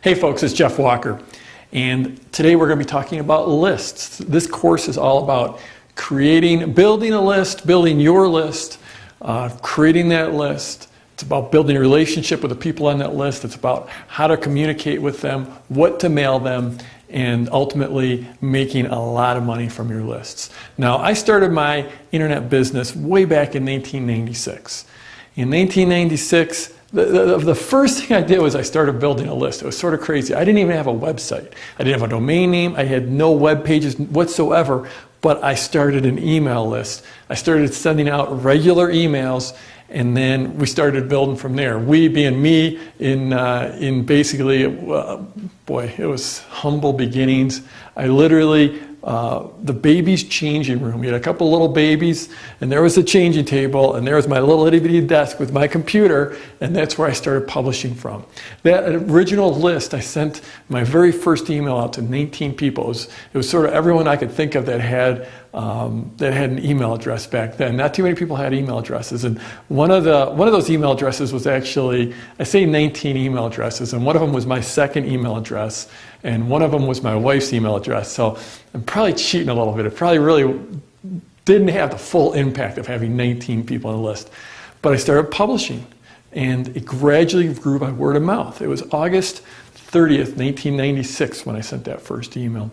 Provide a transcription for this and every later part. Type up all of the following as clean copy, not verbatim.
Hey folks, it's Jeff Walker, and today we're going to be talking about lists. This course is all about building a list, building your list, creating that list. It's about building a relationship with the people on that list. It's about how to communicate with them, what to mail them, and ultimately making a lot of money from your lists. Now, I started my internet business way back in 1996. In 1996, the first thing I did was I started building a list. It was sort of crazy. I didn't even have a website. I didn't have a domain name. I had no web pages whatsoever, but I started an email list. I started sending out regular emails, and then we started building from there. We being me in basically, boy, it was humble beginnings. I literally, the baby's changing room. We had a couple little babies, and there was a changing table, and there was my little itty bitty desk with my computer, and that's where I started publishing from. That original list, I sent my very first email out to 19 people. It was sort of everyone I could think of that had an email address back then. Not too many people had email addresses, and one of those email addresses was actually, I say 19 email addresses, and one of them was my second email address, and one of them was my wife's email address. So I'm probably cheating a little bit. It probably really didn't have the full impact of having 19 people on the list. But I started publishing, and it gradually grew by word of mouth. It was August 30th, 1996 when I sent that first email.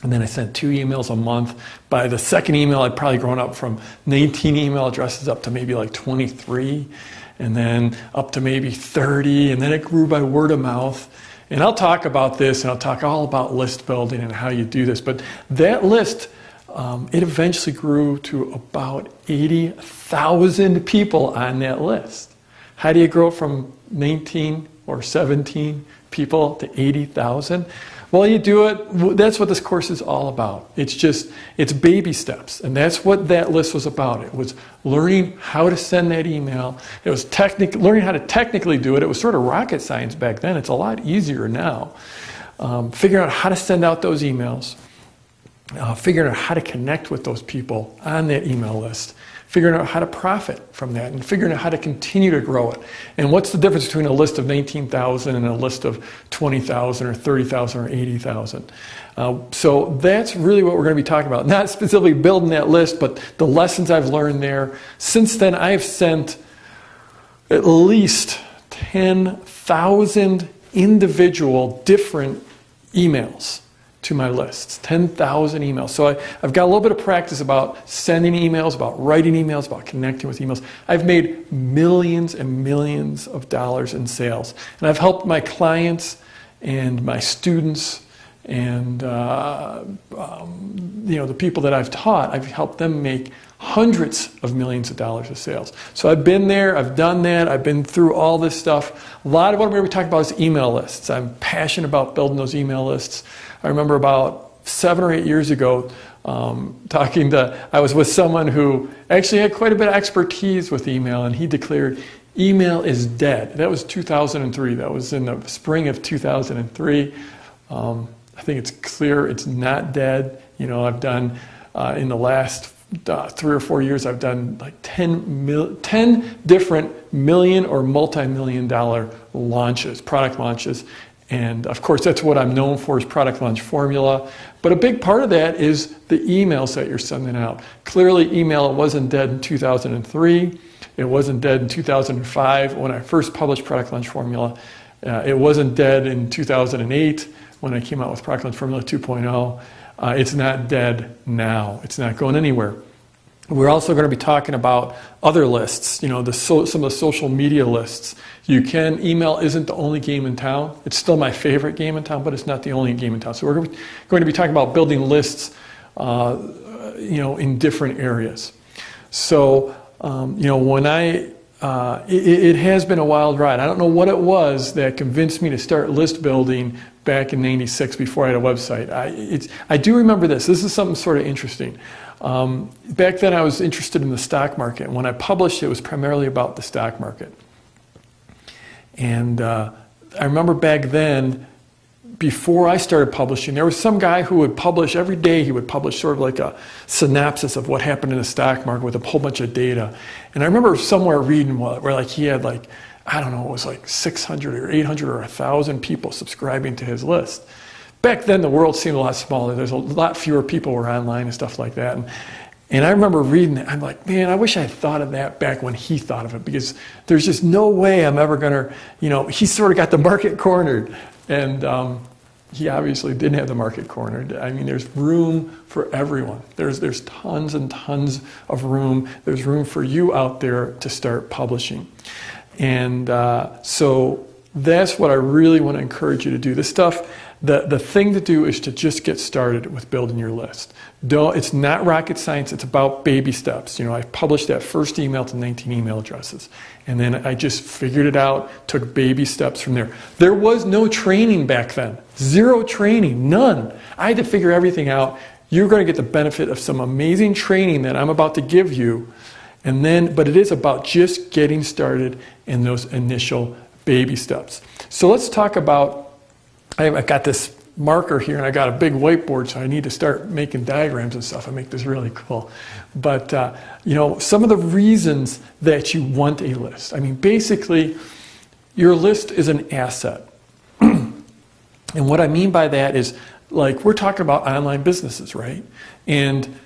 And then I sent 2 emails a month. By the second email, I'd probably grown up from 19 email addresses up to maybe like 23, and then up to maybe 30, and then it grew by word of mouth. And I'll talk about this, and I'll talk all about list building and how you do this. But that list, it eventually grew to about 80,000 people on that list. How do you grow from 19 or 17 people to 80,000? Well, you do it, that's what this course is all about. It's baby steps, and that's what that list was about. It was learning how to send that email. It was learning how to technically do it. It was sort of rocket science back then. It's a lot easier now. Figuring out how to send out those emails, figuring out how to connect with those people on that email list, figuring out how to profit from that, and figuring out how to continue to grow it. And what's the difference between a list of 19,000 and a list of 20,000 or 30,000 or 80,000? So that's really what we're going to be talking about. Not specifically building that list, but the lessons I've learned there. Since then, I've sent at least 10,000 individual different emails to my lists, 10,000 emails. So I've got a little bit of practice about sending emails, about writing emails, about connecting with emails. I've made millions and millions of dollars in sales. And I've helped my clients and my students and the people that I've taught, I've helped them make hundreds of millions of dollars of sales. So I've been there, I've done that, I've been through all this stuff. A lot of what I'm going to be talking about is email lists. I'm passionate about building those email lists. I remember about 7 or 8 years ago I was with someone who actually had quite a bit of expertise with email, and he declared, email is dead. That was 2003. That was in the spring of 2003. I think it's clear it's not dead. You know, I've done, in the last 3 or 4 years, I've done like 10 different million or multi-million dollar launches, product launches. And of course, that's what I'm known for, is Product Launch Formula. But a big part of that is the emails that you're sending out. Clearly, email wasn't dead in 2003. It wasn't dead in 2005 when I first published Product Launch Formula. It wasn't dead in 2008 when I came out with Product Launch Formula 2.0. It's not dead now. It's not going anywhere. We're also going to be talking about other lists, you know, some of the social media lists. Email isn't the only game in town. It's still my favorite game in town, but it's not the only game in town. So we're going to be talking about building lists, in different areas. So, it has been a wild ride. I don't know what it was that convinced me to start list building back in '96 before I had a website. I do remember this. This is something sort of interesting. Back then I was interested in the stock market. When I published, it was primarily about the stock market. And I remember back then, before I started publishing, there was some guy who would publish every day. He would publish sort of like a synopsis of what happened in the stock market with a whole bunch of data. And I remember somewhere reading where like he had like I don't know, it was like 600 or 800 or 1,000 people subscribing to his list. Back then, the world seemed a lot smaller. There's a lot fewer people were online and stuff like that. And I remember reading it. I'm like, man, I wish I had thought of that back when he thought of it, because there's just no way I'm ever going to, he sort of got the market cornered. And he obviously didn't have the market cornered. I mean, there's room for everyone. There's tons and tons of room. There's room for you out there to start publishing. And so that's what I really want to encourage you to do. This stuff, the thing to do is to just get started with building your list. It's not rocket science. It's about baby steps. I published that first email to 19 email addresses. And then I just figured it out, took baby steps from there. There was no training back then. Zero training, none. I had to figure everything out. You're going to get the benefit of some amazing training that I'm about to give you. But it is about just getting started in those initial baby steps. So let's talk about, I've got this marker here and I got a big whiteboard, so I need to start making diagrams and stuff and make this really cool. But some of the reasons that you want a list. I mean, basically, your list is an asset. And what I mean by that is, like, we're talking about online businesses, right? And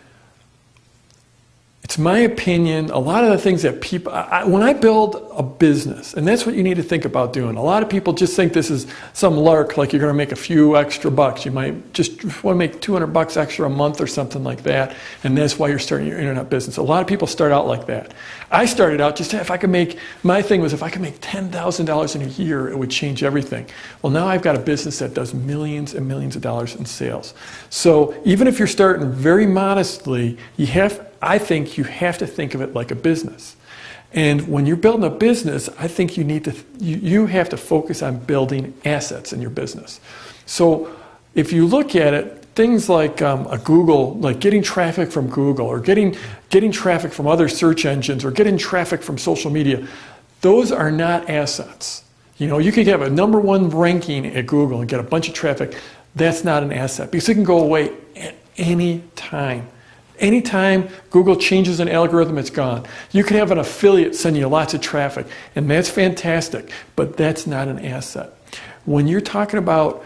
it's my opinion, a lot of the things that people, when I build a business, and that's what you need to think about doing. A lot of people just think this is some lark, like you're going to make a few extra bucks. You might just want to make $200 extra a month or something like that, and that's why you're starting your internet business. A lot of people start out like that. I started out just if I could make, my thing was if I could make $10,000 in a year, it would change everything. Well, now I've got a business that does millions and millions of dollars in sales. So even if you're starting very modestly, I think you have to think of it like a business. And when you're building a business, I think you have to focus on building assets in your business. So if you look at it, things like a Google, like getting traffic from Google, or getting traffic from other search engines, or getting traffic from social media, those are not assets. You could have a #1 ranking at Google and get a bunch of traffic. That's not an asset, because it can go away at any time. Anytime Google changes an algorithm, it's gone. You can have an affiliate send you lots of traffic, and that's fantastic, but that's not an asset. When you're talking about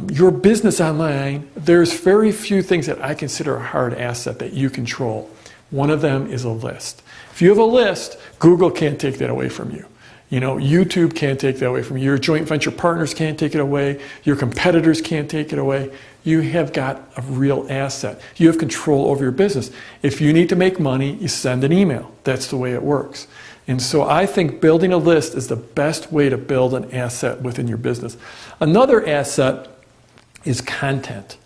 your business online, there's very few things that I consider a hard asset that you control. One of them is a list. If you have a list, Google can't take that away from you. YouTube can't take that away from you. Your joint venture partners can't take it away. Your competitors can't take it away. You have got a real asset. You have control over your business. If you need to make money, you send an email. That's the way it works. And so I think building a list is the best way to build an asset within your business. Another asset is content.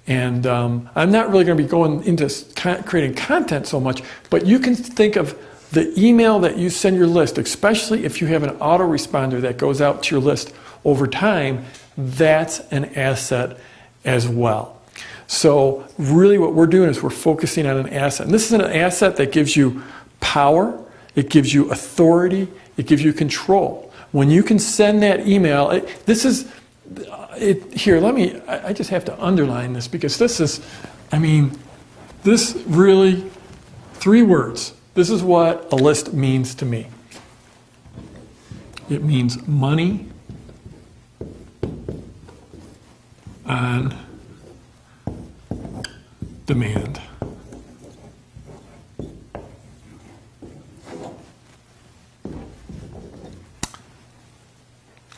And I'm not really going to be going into creating content so much, but you can think of the email that you send your list, especially if you have an autoresponder that goes out to your list over time, that's an asset as well. So really what we're doing is we're focusing on an asset. And this is an asset that gives you power, it gives you authority, it gives you control. When you can send that email, I just have to underline this, because this really, 3 words. This is what a list means to me. It means money on demand.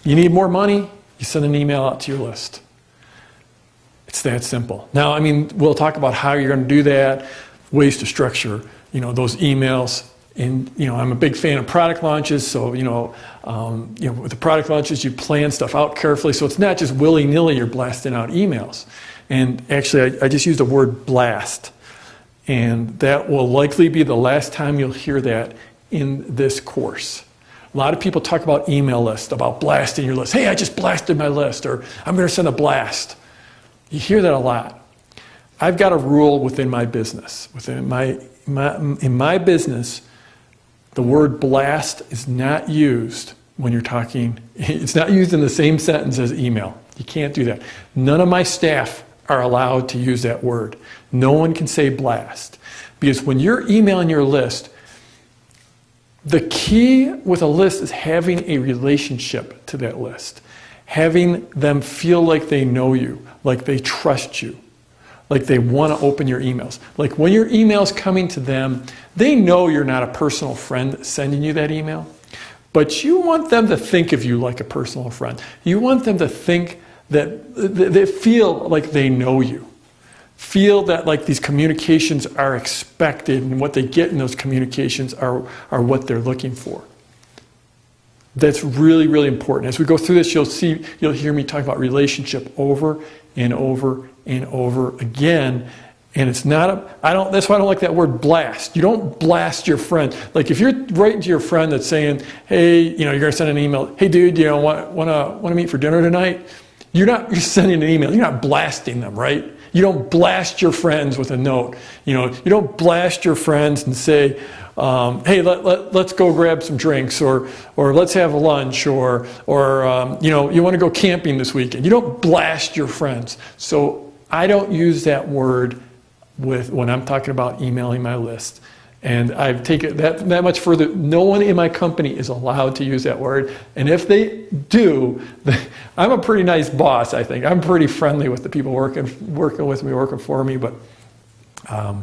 You need more money, you send an email out to your list. It's that simple. Now, we'll talk about how you're going to do that, ways to structure those emails. And I'm a big fan of product launches, so with the product launches you plan stuff out carefully, so it's not just willy-nilly you're blasting out emails. And actually I just used the word blast, and that will likely be the last time you'll hear that in this course. A lot of people talk about email lists, about blasting your list. Hey, I just blasted my list, or I'm going to send a blast. You hear that a lot. I've got a rule within my business. In my business, the word blast is not used when you're talking. It's not used in the same sentence as email. You can't do that. None of my staff are allowed to use that word. No one can say blast. Because when you're emailing your list, The key with a list is having a relationship to that list. Having them feel like they know you, like they trust you, like they want to open your emails. Like when your email's coming to them, they know you're not a personal friend sending you that email, but you want them to think of you like a personal friend. You want them to think that they feel like they know you. Feel that like these communications are expected and what they get in those communications are what they're looking for. That's really, really important. As we go through this, you'll hear me talk about relationship over and over and over again. And it's not that's why I don't like that word blast. You don't blast your friend. Like if you're writing to your friend that's saying, hey, you're gonna send an email, hey dude, wanna meet for dinner tonight? You're sending an email, you're not blasting them, right? You don't blast your friends with a note. You don't blast your friends and say, hey, let's go grab some drinks, or let's have a lunch, or you want to go camping this weekend. You don't blast your friends. So I don't use that word when I'm talking about emailing my list. And I've taken that much further. No one in my company is allowed to use that word. And if they do, I'm a pretty nice boss, I think. I'm pretty friendly with the people working with me, working for me, but I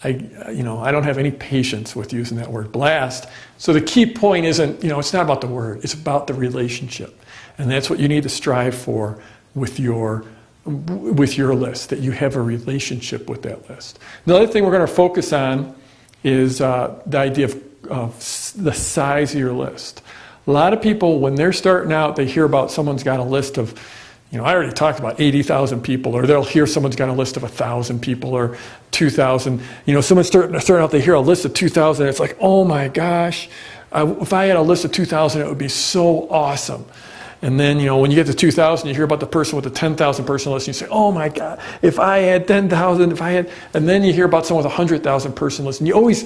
don't have any patience with using that word blast. So the key point isn't, it's not about the word, it's about the relationship. And that's what you need to strive for with your list, that you have a relationship with that list. The other thing we're going to focus on is the idea of the size of your list. A lot of people, when they're starting out, they hear about someone's got a list of, I already talked about 80,000 people, or they'll hear someone's got a list of 1,000 people or 2,000. Someone's starting out, they hear a list of 2,000, it's like, oh my gosh, if I had a list of 2,000, it would be so awesome. And then, when you get to 2,000, you hear about the person with the 10,000 person list, and you say, oh my God, if I had 10,000, and then you hear about someone with a 100,000 person list, and you always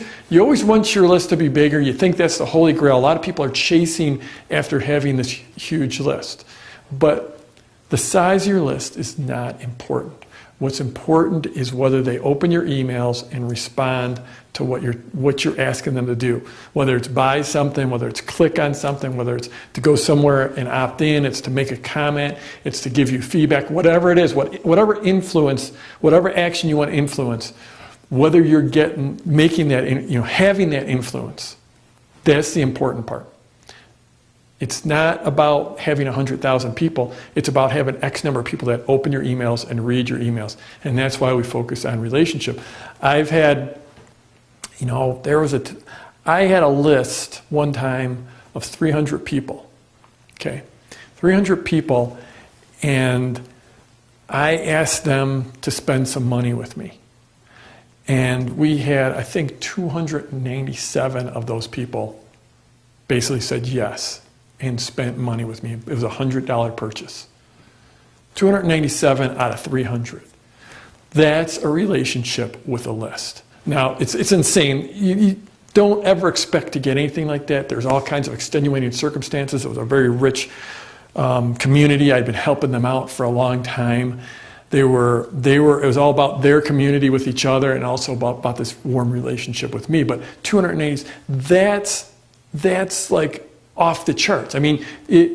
want your list to be bigger. You think that's the holy grail. A lot of people are chasing after having this huge list. But the size of your list is not important. What's important is whether they open your emails and respond to what you're asking them to do. Whether it's buy something, whether it's click on something, whether it's to go somewhere and opt in, it's to make a comment, it's to give you feedback, whatever it is, whatever influence, whatever action you want to influence, whether you're making that, having that influence, that's the important part. It's not about having 100,000 people. It's about having X number of people that open your emails and read your emails. And that's why we focus on relationship. I've had, I had a list one time of 300 people. Okay, 300 people, and I asked them to spend some money with me. And we had, I think, 297 of those people basically said yes and spent money with me. It was a $100 purchase. 297 out of 300. That's a relationship with a list. Now, it's insane. You don't ever expect to get anything like that. There's all kinds of extenuating circumstances. It was a very rich community. I'd been helping them out for a long time. It was all about their community with each other, and also about this warm relationship with me. But 280, that's like off the charts. I mean,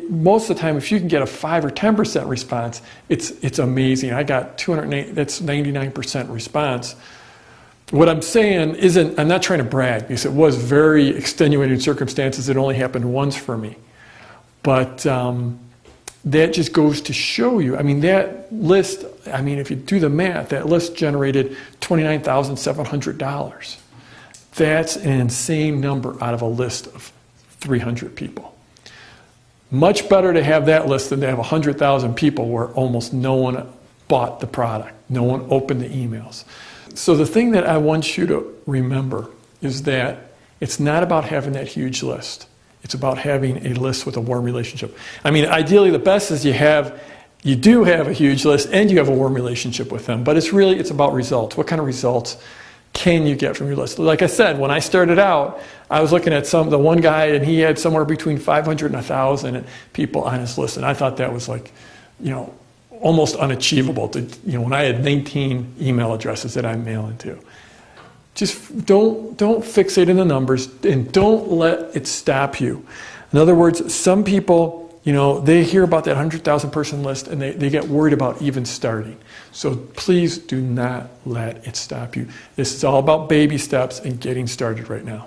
most of the time, if you can get a 5 or 10% response, it's amazing. I got 208, that's 99% response. What I'm saying isn't, I'm not trying to brag, because it was very extenuating circumstances. It only happened once for me. But that just goes to show you, that list, if you do the math, that list generated $29,700. That's an insane number out of a list of 300 people. Much better to have that list than to have 100,000 people where almost no one bought the product, no one opened the emails. So the thing that I want you to remember is that it's not about having that huge list. It's about having a list with a warm relationship. Ideally the best is you do have a huge list and you have a warm relationship with them, but it's about results. What kind of results can you get from your list? Like I said, when I started out, I was looking at the one guy, and he had somewhere between 500 and 1,000 people on his list, and I thought that was almost unachievable. When I had 19 email addresses that I'm mailing to. Just don't fixate in the numbers, and don't let it stop you. In other words, some people, they hear about that 100,000 person list and they get worried about even starting. So please do not let it stop you. This is all about baby steps and getting started right now.